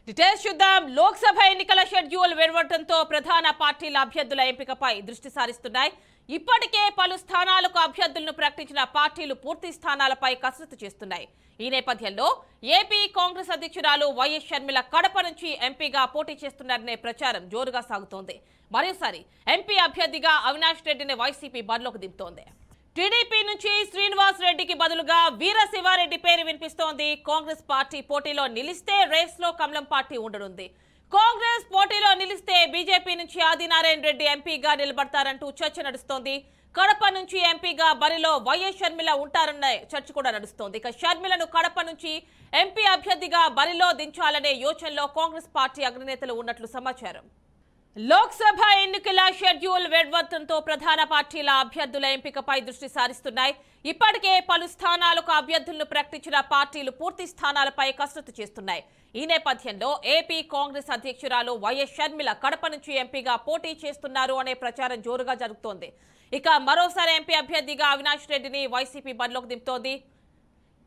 Details చూద్దాం. లోక్సభ ఎన్నికల schedule వెలువడటంతో ప్రధాన పార్టీల అభ్యర్థుల ఎంపికపై దృష్టి సారిస్తున్నాయి. ఇప్పటికే పలు స్థానాలకు అభ్యర్థులను ప్రకటించిన పార్టీలు పూర్తి స్థానాలపై కసరత్తు చేస్తున్నాయి. ఈ నేపథ్యంలో ఏపీ కాంగ్రెస్ అధ్యక్షురాలు వైఎస్ షర్మిల కడప నుంచి ఎంపీగా పోటీ చేస్తున్నారనే ప్రచారం జోరుగా సాగుతోంది. మరోసారి ఎంపీ అభ్యర్థిగా అవినాష్ రెడ్డిని వైసీపీ బరిలోకి దింపుతోంది. టీడీపీ నుంచి శ్రీనివాస్ రెడ్డికి బదులుగా వీరశివారెడ్డి పేరు వినిపిస్తోంది. కాంగ్రెస్ పార్టీ పోటీలో నిలిస్తే రేస్లో కమలం పార్టీ ఉండనుంది. కాంగ్రెస్ పోటీలో నిలిస్తే బీజేపీ నుంచి ఆదినారాయణ రెడ్డి ఎంపీగా నిలబడతారంటూ చర్చ నడుస్తోంది. కడప నుంచి ఎంపీగా బరిలో వైఎస్ షర్మిల ఉంటారన్న చర్చ కూడా నడుస్తోంది. ఇక షర్మిలను కడప నుంచి ఎంపీ అభ్యర్థిగా బరిలో దించాలనే యోచనలో కాంగ్రెస్ పార్టీ అగ్రనేతలు ఉన్నట్లు సమాచారం. లోక్సభ ఎన్నికల షెడ్యూల్ వెలువడటంతో ప్రధాన పార్టీల అభ్యర్థుల ఎంపికపై దృష్టి సారిస్తున్నాయి. ఇప్పటికే పలు స్థానాలకు అభ్యర్థులను ప్రకటించిన పార్టీలు పూర్తి స్థానాలపై కసరత్తు చేస్తున్నాయి. ఈ నేపథ్యంలో ఏపీ కాంగ్రెస్ అధ్యక్షురాలు వైఎస్ షర్మిల కడప నుంచి ఎంపీగా పోటీ చేస్తున్నారు అనే ప్రచారం జోరుగా జరుగుతోంది. ఇక మరోసారి ఎంపీ అభ్యర్థిగా అవినాష్ రెడ్డిని వైసీపీ బరిలోకి దింపుతోంది.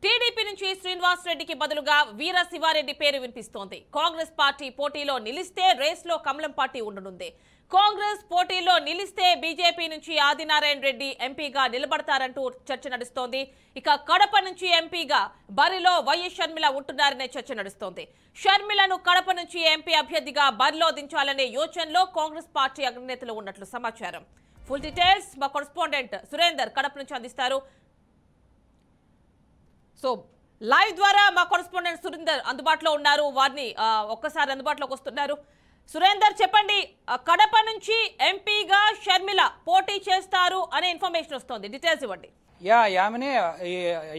టీడీపీ నుంచి శ్రీనివాస్ రెడ్డికి బదులుగా వీరశివారెడ్డి పేరు వినిపిస్తోంది. కాంగ్రెస్ పార్టీ పోటీలో నిలిస్తే రేస్లో కమలం పార్టీ ఉండనుంది. కాంగ్రెస్ పోటీలో నిలిస్తే బీజేపీ నుంచి ఆదినారాయణ రెడ్డి ఎంపీగా నిలబడతారంటూ చర్చ నడుస్తోంది. ఇక కడప నుంచి ఎంపీగా బరిలో వైఎస్ షర్మిల ఉంటున్నారనే చర్చ నడుస్తోంది. షర్మిలను కడప నుంచి ఎంపీ అభ్యర్థిగా బరిలో దించాలనే యోచనలో కాంగ్రెస్ పార్టీ అగ్రనేతలు ఉన్నట్లు సమాచారం. ఫుల్ డీటెయిల్స్ మా కరెస్పాండెంట్ సురేందర్ కడప నుంచి అందిస్తారు. సో లైవ్ ద్వారా మా కరెస్పాండెంట్ సురేందర్ అందుబాటులో ఉన్నారు. వారిని ఒక్కసారి అందుబాటులోకి వస్తున్నారు. సురేందర్ చెప్పండి, కడప నుంచి ఎంపీగా షర్మిల పోటీ చేస్తారు అనే ఇన్ఫర్మేషన్ వస్తుంది, డీటెయిల్స్ ఇవ్వండి. యామిని, ఈ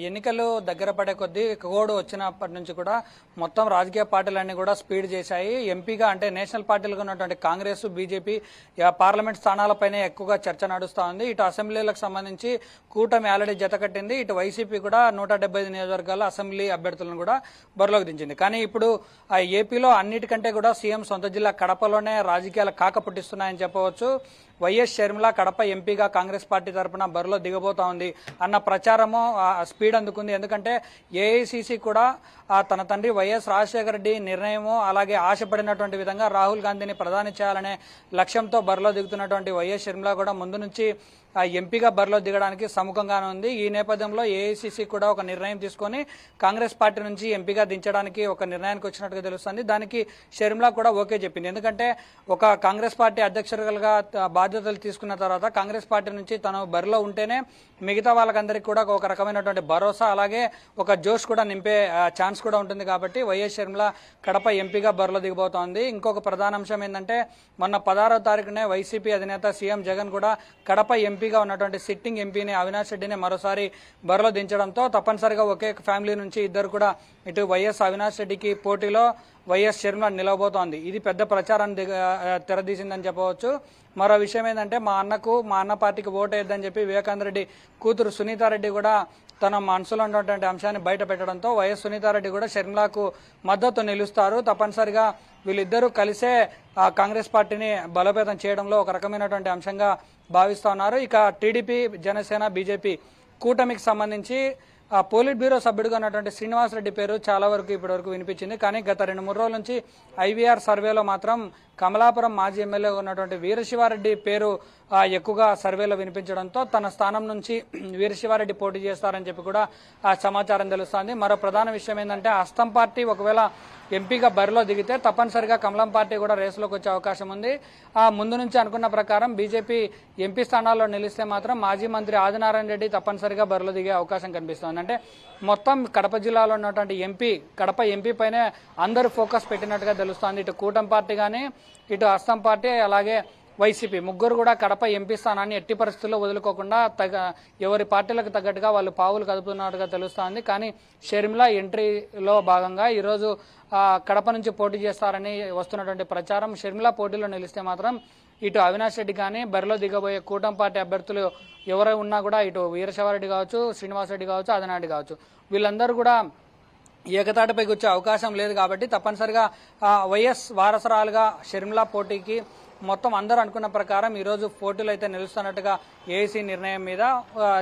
ఎన్నికలు దగ్గర పడే కొద్దీ కోడ్ వచ్చినప్పటి నుంచి కూడా మొత్తం రాజకీయ పార్టీలన్నీ కూడా స్పీడ్ చేశాయి. ఎంపీగా అంటే నేషనల్ పార్టీలుగా ఉన్నటువంటి కాంగ్రెస్, బీజేపీ పార్లమెంట్ స్థానాలపైనే ఎక్కువగా చర్చ నడుస్తూ ఉంది. ఇటు అసెంబ్లీలకు సంబంధించి కూటమి ఆల్రెడీ జత కట్టింది. ఇటు వైసీపీ కూడా 175 నియోజకవర్గాల అసెంబ్లీ అభ్యర్థులను కూడా బరిలోకి దించింది. కానీ ఇప్పుడు ఏపీలో అన్నిటికంటే కూడా సీఎం సొంత జిల్లా కడపలోనే రాజకీయాలు కాక పుట్టిస్తున్నాయని చెప్పవచ్చు. వైఎస్ షర్మిల కడప ఎంపీగా కాంగ్రెస్ పార్టీ తరఫున బరిలో దిగబోతా ఉంది అన్న ప్రచారము స్పీడ్ అందుకుంది. ఎందుకంటే ఏఐసిసి కూడా తన తండ్రి వైఎస్ రాజశేఖర రెడ్డి నిర్ణయము అలాగే ఆశపడినటువంటి విధంగా రాహుల్ గాంధీని ప్రధాని చేయాలనే లక్ష్యంతో బరిలో దిగుతున్నటువంటి వైఎస్ షర్మిల కూడా ముందు నుంచి ఎంపీగా బరిలో దిగడానికి సముఖంగానే ఉంది. ఈ నేపథ్యంలో ఏఐసిసి కూడా ఒక నిర్ణయం తీసుకొని కాంగ్రెస్ పార్టీ నుంచి ఎంపీగా దించడానికి ఒక నిర్ణయానికి వచ్చినట్టుగా తెలుస్తుంది. దానికి షర్మిల కూడా ఓకే చెప్పింది. ఎందుకంటే ఒక కాంగ్రెస్ పార్టీ అధ్యక్షులుగా బాధ్యతలు తీసుకున్న తర్వాత కాంగ్రెస్ పార్టీ నుంచి తను బరిలో ఉంటేనే మిగతా వాళ్ళకందరికీ కూడా ఒక రకమైనటువంటి భరోసా అలాగే ఒక జోష్ కూడా నింపే ఛాన్స్ కూడా ఉంటుంది. కాబట్టి వైఎస్ షర్మిల కడప ఎంపీగా బరిలో దిగబోతోంది. ఇంకొక ప్రధాన అంశం ఏంటంటే మొన్న 16వ తారీఖునే వైసీపీ అధినేత సీఎం జగన్ కూడా కడప ఎంపీగా ఉన్నటువంటి సిట్టింగ్ ఎంపీని అవినాష్ రెడ్డిని మరోసారి బరిలో దించడంతో తప్పనిసరిగా ఒకే ఫ్యామిలీ నుంచి ఇద్దరు కూడా ఇటు వైఎస్ అవినాష్ రెడ్డికి పోటీలో వైఎస్ షర్మిల నిలవబోతోంది. ఇది పెద్ద ప్రచారాన్ని తెరదీసిందని చెప్పవచ్చు. మరో విషయం ఏంటంటే మా అన్న పార్టీకి ఓటు వేద్దని చెప్పి వివేకానంద రెడ్డి కూతురు సునీతారెడ్డి కూడా తన మనసులో ఉన్నటువంటి అంశాన్ని బయట పెట్టడంతో వైఎస్ సునీతారెడ్డి కూడా షర్మిలకు మద్దతు నిలుస్తారు. తప్పనిసరిగా వీళ్ళిద్దరూ కలిసే కాంగ్రెస్ పార్టీని బలోపేతం చేయడంలో ఒక రకమైనటువంటి అంశంగా భావిస్తూ ఉన్నారు. ఇక టీడీపీ, జనసేన, బీజేపీ కూటమికి సంబంధించి పోలిట్ బ్యూరో సభ్యుడిగా ఉన్నటువంటి శ్రీనివాస్ రెడ్డి పేరు చాలా వరకు ఇప్పటివరకు వినిపించింది. కానీ గత 2-3 రోజుల నుంచి ఐవీఆర్ సర్వేలో మాత్రం కమలాపురం మాజీ ఎమ్మెల్యేగా ఉన్నటువంటి వీరశివారెడ్డి పేరు ఎక్కువగా సర్వేలో వినిపించడంతో తన స్థానం నుంచి వీరశివారెడ్డి పోటీ చేస్తారని చెప్పి కూడా సమాచారం తెలుస్తోంది. మరో ప్రధాన విషయం ఏంటంటే హస్తం పార్టీ ఒకవేళ ఎంపీగా బరిలో దిగితే తప్పనిసరిగా కమలం పార్టీ కూడా రేసులోకి వచ్చే అవకాశం ఉంది. ముందు నుంచి అనుకున్న ప్రకారం బీజేపీ ఎంపీ స్థానాల్లో నిలిస్తే మాత్రం మాజీ మంత్రి ఆదినారాయణ రెడ్డి తప్పనిసరిగా బరిలో దిగే అవకాశం కనిపిస్తోంది. అంటే మొత్తం కడప జిల్లాలో ఉన్నటువంటి కడప ఎంపీ పైనే అందరూ ఫోకస్ పెట్టినట్టుగా తెలుస్తోంది. ఇటు కూటమి పార్టీ కానీ ఇటు హస్తం పార్టీ అలాగే వైసీపీ ముగ్గురు కూడా కడప ఎంపీ స్థానాన్ని ఎట్టి పరిస్థితుల్లో వదులుకోకుండా ఎవరి పార్టీలకు తగ్గట్టుగా వాళ్ళు పావులు కదుపుతున్నట్టుగా తెలుస్తోంది. కానీ షర్మిల ఎంట్రీలో భాగంగా ఈరోజు కడప నుంచి పోటీ చేస్తారని వస్తున్నటువంటి ప్రచారం షర్మిల పోటీలో నిలిస్తే మాత్రం ఇటు అవినాష్ రెడ్డి కానీ బరిలో దిగబోయే కూటమి పార్టీ అభ్యర్థులు ఎవరై ఉన్నా కూడా ఇటు వీరశివారెడ్డి కావచ్చు, శ్రీనివాస్ రెడ్డి కావచ్చు, ఆదినారెడ్డి కావచ్చు వీళ్ళందరూ కూడా ఏకతాటిపైకి వచ్చే అవకాశం లేదు. కాబట్టి తప్పనిసరిగా వైఎస్ వారసరాలుగా షర్మిల పోటీకి మొత్తం అందరూ అనుకున్న ప్రకారం ఈరోజు పోటీలు అయితే నిలుస్తున్నట్టుగా ఏఐసీ నిర్ణయం మీద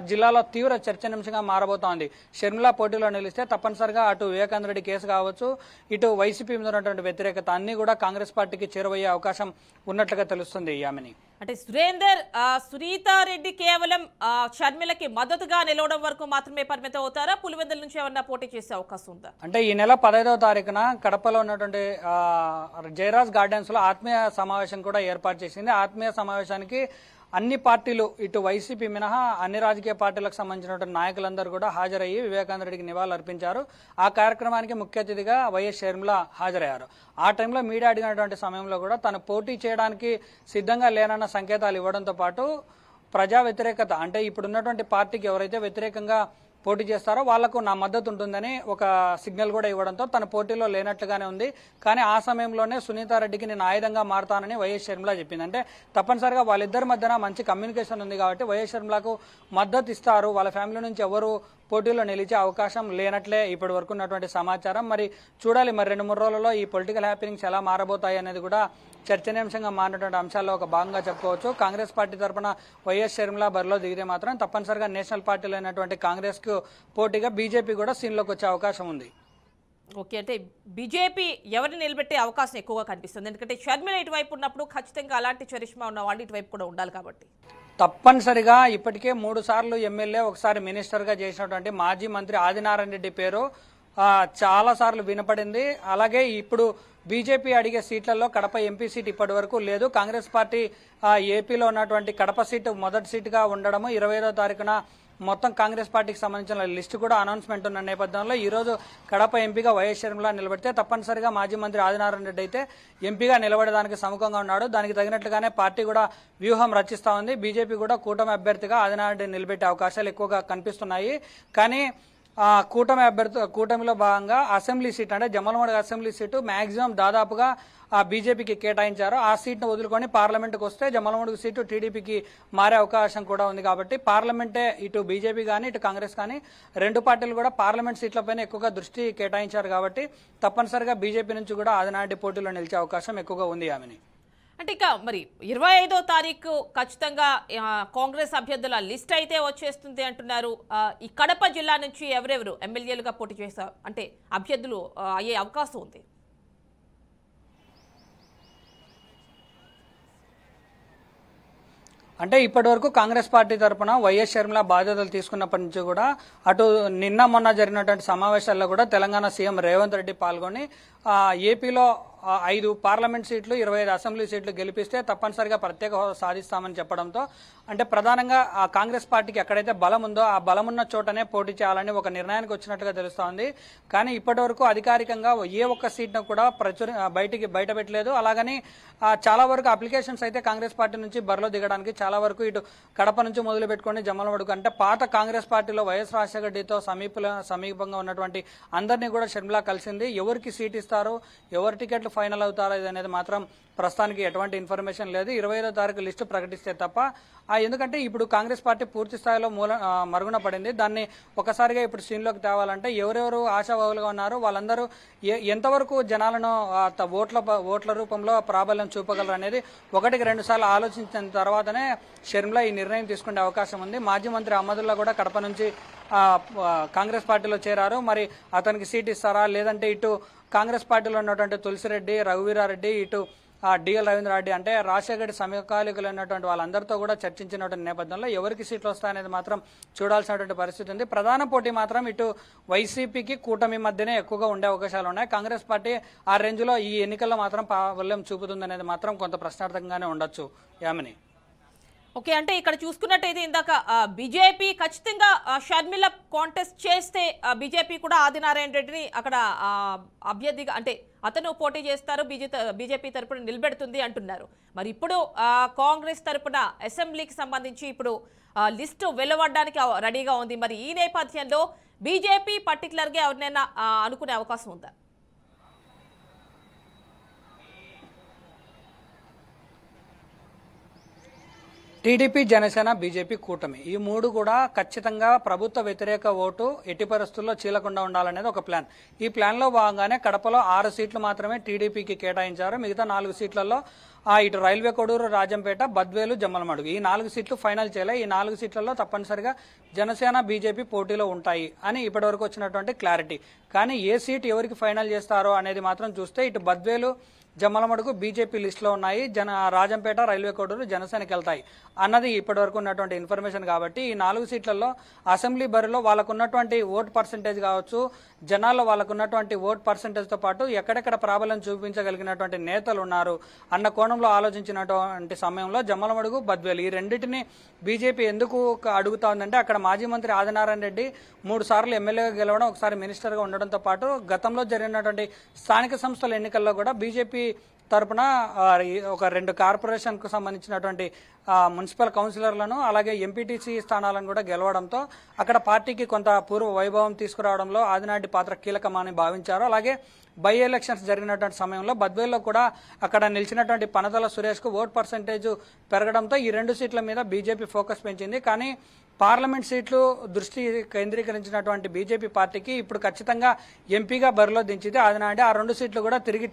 జిల్లాలో తీవ్ర చర్చనీయాంశంగా మారబోతోంది. షర్మిల పోటీలో నిలిస్తే తప్పనిసరిగా అటు వివేకానంద రెడ్డి కేసు కావచ్చు, ఇటు వైసీపీ మీద ఉన్నటువంటి వ్యతిరేకత అన్ని కూడా కాంగ్రెస్ పార్టీకి చేరువయ్యే అవకాశం ఉన్నట్లుగా తెలుస్తుంది. యామిని, అంటే సురేందర్, సునీతారెడ్డి కేవలం షర్మిలకి మద్దతుగా నిలవడం వరకు మాత్రమే పరిమితం అవుతారా? పులివెందుల నుంచి ఏమన్నా పోటీ చేసే అవకాశం ఉందా? అంటే ఈ నెల 15వ తారీఖున కడపలో ఉన్నటువంటి జయరాజ్ గార్డెన్స్ లో ఆత్మీయ సమావేశం కూడా ఏర్పాటు చేసింది. ఆత్మీయ సమావేశానికి అన్ని పార్టీలు, ఇటు వైసీపీ మినహా అన్ని రాజకీయ పార్టీలకు సంబంధించినటువంటి నాయకులందరూ కూడా హాజరయ్యి వివేకానంద రెడ్డికి నివాళులు అర్పించారు. ఆ కార్యక్రమానికి ముఖ్య అతిథిగా వైఎస్ షర్మిల హాజరయ్యారు. ఆ టైంలో మీడియా అడిగినటువంటి సమయంలో కూడా తను పోటీ చేయడానికి సిద్ధంగా లేనన్న సంకేతాలు ఇవ్వడంతో పాటు ప్రజా వ్యతిరేకత, అంటే ఇప్పుడున్నటువంటి పార్టీకి ఎవరైతే వ్యతిరేకంగా పోటీ చేస్తారో వాళ్లకు నా మద్దతు ఉంటుందని ఒక సిగ్నల్ కూడా ఇవ్వడంతో తన పోటీలో లేనట్లుగానే ఉంది. కానీ ఆ సమయంలోనే సునీతారెడ్డికి నేను ఆయుధంగా మారుతానని వైఎస్ షర్మిల చెప్పింది. అంటే తప్పనిసరిగా వాళ్ళిద్దరి మధ్యన మంచి కమ్యూనికేషన్ ఉంది కాబట్టి వైఎస్ షర్మిలకు మద్దతు ఇస్తారు. వాళ్ళ ఫ్యామిలీ నుంచి ఎవరు పోటీలో నిలిచే అవకాశం లేనట్లే ఇప్పటి వరకు ఉన్నటువంటి సమాచారం. మరి చూడాలి, మరి 2-3 రోజులలో ఈ పొలిటికల్ హ్యాపీనింగ్స్ ఎలా మారబోతాయి అనేది కూడా చర్చనీయాంశంగా మారినటువంటి అంశాల్లో ఒక భాగంగా చెప్పుకోవచ్చు. కాంగ్రెస్ పార్టీ తరఫున వైఎస్ షర్మిల బరిలో దిగితే మాత్రం తప్పనిసరిగా నేషనల్ పార్టీలో అయినటువంటి కాంగ్రెస్ కు పోటీగా బీజేపీ కూడా సీన్లోకి వచ్చే అవకాశం ఉంది. ఓకే, అంటే బీజేపీ ఎవరిని నిలబెట్టే అవకాశం ఎక్కువగా కనిపిస్తుంది? ఎందుకంటే షర్మిల ఇటువైపు ఉన్నప్పుడు ఖచ్చితంగా అలాంటి చరిష్మా ఉన్న వాళ్ళు ఇటువైపు కూడా ఉండాలి కాబట్టి. తప్పనిసరిగా ఇప్పటికే 3 సార్లు ఎమ్మెల్యే, ఒకసారి మినిస్టర్గా చేసినటువంటి మాజీ మంత్రి ఆదినారాయణ రెడ్డి పేరు చాలా సార్లు వినపడింది. అలాగే ఇప్పుడు బీజేపీ అడిగే సీట్లలో కడప ఎంపీ సీట్ ఇప్పటి వరకు లేదు. కాంగ్రెస్ పార్టీ ఏపీలో ఉన్నటువంటి కడప సీటు మొదటి సీటుగా ఉండడము 25వ తారీఖున మొత్తం కాంగ్రెస్ పార్టీకి సంబంధించిన లిస్టు కూడా అనౌన్స్మెంట్ ఉన్న నేపథ్యంలో ఈరోజు కడప ఎంపీగా వైఎస్ షర్మిల నిలబడితే తప్పనిసరిగా మాజీ మంత్రి ఆదినారాయణ రెడ్డి అయితే ఎంపీగా నిలబడడానికి సముఖంగా ఉన్నాడు. దానికి తగినట్లుగానే పార్టీ కూడా వ్యూహం రచిస్తూ ఉంది. బీజేపీ కూడా కూటమి అభ్యర్థిగా ఆదినారాయణ రెడ్డి నిలబెట్టే అవకాశాలు ఎక్కువగా కనిపిస్తున్నాయి. కానీ కూటమిలో భాగంగా అసెంబ్లీ సీట్, అంటే జమ్మలమడుగు అసెంబ్లీ సీటు మ్యాక్సిమం దాదాపుగా బీజేపీకి కేటాయించారు. ఆ సీట్ను వదులుకొని పార్లమెంటుకు వస్తే జమ్మలమడుగు సీటు టీడీపీకి మారే అవకాశం కూడా ఉంది. కాబట్టి పార్లమెంటే ఇటు బీజేపీ కానీ ఇటు కాంగ్రెస్ కానీ 2 పార్టీలు కూడా పార్లమెంట్ సీట్లపైన ఎక్కువగా దృష్టి కేటాయించారు. కాబట్టి తప్పనిసరిగా బీజేపీ నుంచి కూడా ఆదినాటి పోటీలో నిలిచే అవకాశం ఎక్కువగా ఉంది. ఆమెని, అంటే ఇక మరి 25వ తారీఖు ఖచ్చితంగా కాంగ్రెస్ అభ్యర్థుల లిస్ట్ అయితే వచ్చేస్తుంది అంటున్నారు. ఈ కడప జిల్లా నుంచి ఎవరెవరు ఎమ్మెల్యేలుగా పోటీ చేస్తారు, అంటే అభ్యర్థులు అయ్యే అవకాశం ఉంది? అంటే ఇప్పటి వరకు కాంగ్రెస్ పార్టీ తరఫున వైఎస్ షర్మిల బాధ్యతలు తీసుకున్నప్పటి నుంచి కూడా అటు నిన్న మొన్న జరిగినటువంటి సమావేశాల్లో కూడా తెలంగాణ సీఎం రేవంత్ రెడ్డి పాల్గొని ఏపీలో 5 పార్లమెంట్ సీట్లు 25 అసెంబ్లీ సీట్లు గెలిపిస్తే తప్పనిసరిగా ప్రత్యేక హోదా సాధిస్తామని చెప్పడంతో, అంటే ప్రధానంగా ఆ కాంగ్రెస్ పార్టీకి ఎక్కడైతే బలం ఉందో ఆ బలం ఉన్న చోటనే పోటీ చేయాలని ఒక నిర్ణయానికి వచ్చినట్టుగా తెలుస్తోంది. కానీ ఇప్పటి వరకు అధికారికంగా ఏ ఒక్క సీట్ను కూడా బయట పెట్టలేదు. అలాగని చాలా వరకు అప్లికేషన్స్ అయితే కాంగ్రెస్ పార్టీ నుంచి బరిలో దిగడానికి చాలా వరకు ఇటు కడప నుంచి మొదలు పెట్టుకొని జమ్మలమడుగు, అంటే పాత కాంగ్రెస్ పార్టీలో వైఎస్ రాజశేఖర రెడ్డితో సమీపంగా ఉన్నటువంటి అందరినీ కూడా షర్మిల కలిసింది. ఎవరికి సీట్ ఇస్తారు, ఎవరి టికెట్లు ఫైనల్ అవుతారో ఇది అనేది మాత్రం ప్రస్తుతానికి ఎటువంటి ఇన్ఫర్మేషన్ లేదు. 25వ తారీఖు లిస్టు ప్రకటిస్తే తప్ప, ఎందుకంటే ఇప్పుడు కాంగ్రెస్ పార్టీ పూర్తి స్థాయిలో మరుగున పడింది. దాన్ని ఒకసారిగా ఇప్పుడు సీన్లోకి తేవాలంటే ఎవరెవరు ఆశావాహులుగా ఉన్నారో వాళ్ళందరూ ఎంతవరకు జనాలను ఓట్ల రూపంలో ప్రాబల్యం చూపగలరు అనేది 1-2 సార్లు ఆలోచించిన తర్వాతనే షర్మిల ఈ నిర్ణయం తీసుకునే అవకాశం ఉంది. మాజీ మంత్రి అహ్మదుల్లా కూడా కడప నుంచి కాంగ్రెస్ పార్టీలో చేరారు. మరి అతనికి సీట్ ఇస్తారా, లేదంటే ఇటు కాంగ్రెస్ పార్టీలో ఉన్నటువంటి తులసిరెడ్డి, రఘువీరారెడ్డి, ఇటు డిఎల్ రవీంద్రారెడ్డి, అంటే రాజశేఖర సమకాలీకులు ఉన్నటువంటి వాళ్ళందరితో కూడా చర్చించినటువంటి నేపథ్యంలో ఎవరికి సీట్లు వస్తాయనేది మాత్రం చూడాల్సినటువంటి పరిస్థితి ఉంది. ప్రధాన పోటీ మాత్రం ఇటు వైసీపీకి కూటమి మధ్యనే ఎక్కువగా ఉండే అవకాశాలు ఉన్నాయి. కాంగ్రెస్ పార్టీ ఆ రేంజ్లో ఈ ఎన్నికల్లో మాత్రం ప్రాబల్యం చూపుతుందనేది మాత్రం కొంత ప్రశ్నార్థకంగానే ఉండొచ్చు. యామిని, ఓకే, అంటే ఇక్కడ చూసుకున్నట్టయితే ఇందాక బీజేపీ ఖచ్చితంగా షర్మిల కాంటెస్ట్ చేస్తే బీజేపీ కూడా ఆదినారాయణ రెడ్డిని అక్కడ అభ్యర్థిగా, అంటే అతను పోటీ చేస్తారు, బీజేపీ తరపున నిలబెడుతుంది అంటున్నారు. మరి ఇప్పుడు కాంగ్రెస్ తరపున అసెంబ్లీకి సంబంధించి ఇప్పుడు లిస్టు వెలువడడానికి రెడీగా ఉంది. మరి ఈ నేపథ్యంలో బీజేపీ పర్టికులర్గా ఎవరినైనా అనుకునే అవకాశం ఉందా? టీడీపీ, జనసేన, బీజేపీ కూటమి ఈ 3 కూడా ఖచ్చితంగా ప్రభుత్వ వ్యతిరేక ఓటు ఎట్టి పరిస్థితుల్లో చీలకుండా ఉండాలనేది ఒక ప్లాన్. ఈ ప్లాన్లో భాగంగానే కడపలో 6 సీట్లు మాత్రమే టీడీపీకి కేటాయించారు. మిగతా 4 సీట్లలో ఇటు రైల్వే కోడూరు, రాజంపేట, బద్వేలు, జమ్మలమడుగు ఈ 4 సీట్లు ఫైనల్ చేయాలి. ఈ 4 సీట్లలో తప్పనిసరిగా జనసేన, బీజేపీ పోటీలో ఉంటాయి అని ఇప్పటివరకు వచ్చినటువంటి క్లారిటీ. కానీ ఏ సీట్ ఎవరికి ఫైనల్ చేస్తారో అనేది మాత్రం చూస్తే ఇటు బద్వేలు, జమ్మలమడుగు బీజేపీ లిస్టులో ఉన్నాయి, రాజంపేట, రైల్వే కోడూరు జనసేనకి వెళ్తాయి అన్నది ఇప్పటివరకు ఉన్నటువంటి ఇన్ఫర్మేషన్. కాబట్టి ఈ 4 సీట్లలో అసెంబ్లీ బరిలో వాళ్ళకున్నటువంటి ఓట్ పర్సెంటేజ్ కావచ్చు, జనాల్లో వాళ్ళకున్నటువంటి ఓట్ పర్సెంటేజ్తో పాటు ఎక్కడెక్కడ ప్రాబల్యం చూపించగలిగినటువంటి నేతలు ఉన్నారు అన్న కోణంలో ఆలోచించినటువంటి సమయంలో జమ్మలమడుగు, బద్వేలు ఈ రెండింటిని బీజేపీ ఎందుకు అడుగుతా ఉందంటే అక్కడ మాజీ మంత్రి ఆదినారాయణ రెడ్డి 3 సార్లు ఎమ్మెల్యేగా గెలవడం, ఒకసారి మినిస్టర్గా ఉండడంతో పాటు గతంలో జరిగినటువంటి స్థానిక సంస్థల ఎన్నికల్లో కూడా బీజేపీ తరపున ఒక 2 కార్పొరేషన్కు సంబంధించినటువంటి మున్సిపల్ కౌన్సిలర్లను అలాగే ఎంపీటీసీ స్థానాలను కూడా గెలవడంతో అక్కడ పార్టీకి కొంత పూర్వ వైభవం తీసుకురావడంలో ఆదినాటి పాత్ర కీలకమని భావించారు. అలాగే బై ఎలక్షన్స్ జరిగినటువంటి సమయంలో బద్వేల్లో కూడా అక్కడ నిలిచినటువంటి పనతల సురేష్కు ఓట్ పర్సెంటేజ్ పెరగడంతో ఈ 2 సీట్ల మీద బీజేపీ ఫోకస్ పెంచింది. కానీ పార్లమెంట్ సీట్లు దృష్టి కేంద్రీకరించినటువంటి బీజేపీ పార్టీకి ఇప్పుడు ఖచ్చితంగా ఎంపీగా బరిలో దించితే ఆదినాటి ఆ 2 సీట్లు కూడా తిరిగి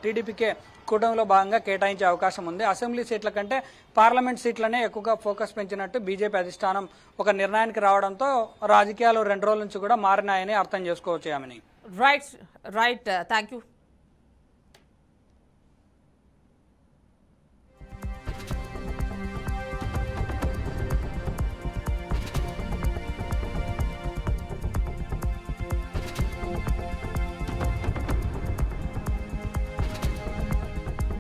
టీడీపీకే కూటమిలో భాగంగా కేటాయించే అవకాశం ఉంది. అసెంబ్లీ సీట్ల కంటే పార్లమెంట్ సీట్లనే ఎక్కువగా ఫోకస్ పెంచినట్టు బీజేపీ అధిష్టానం ఒక నిర్ణయానికి రావడంతో రాజకీయాలు 2 రోజుల నుంచి కూడా మారినాయని అర్థం చేసుకోవచ్చు. ఆమెని రైట్ థ్యాంక్ యూ.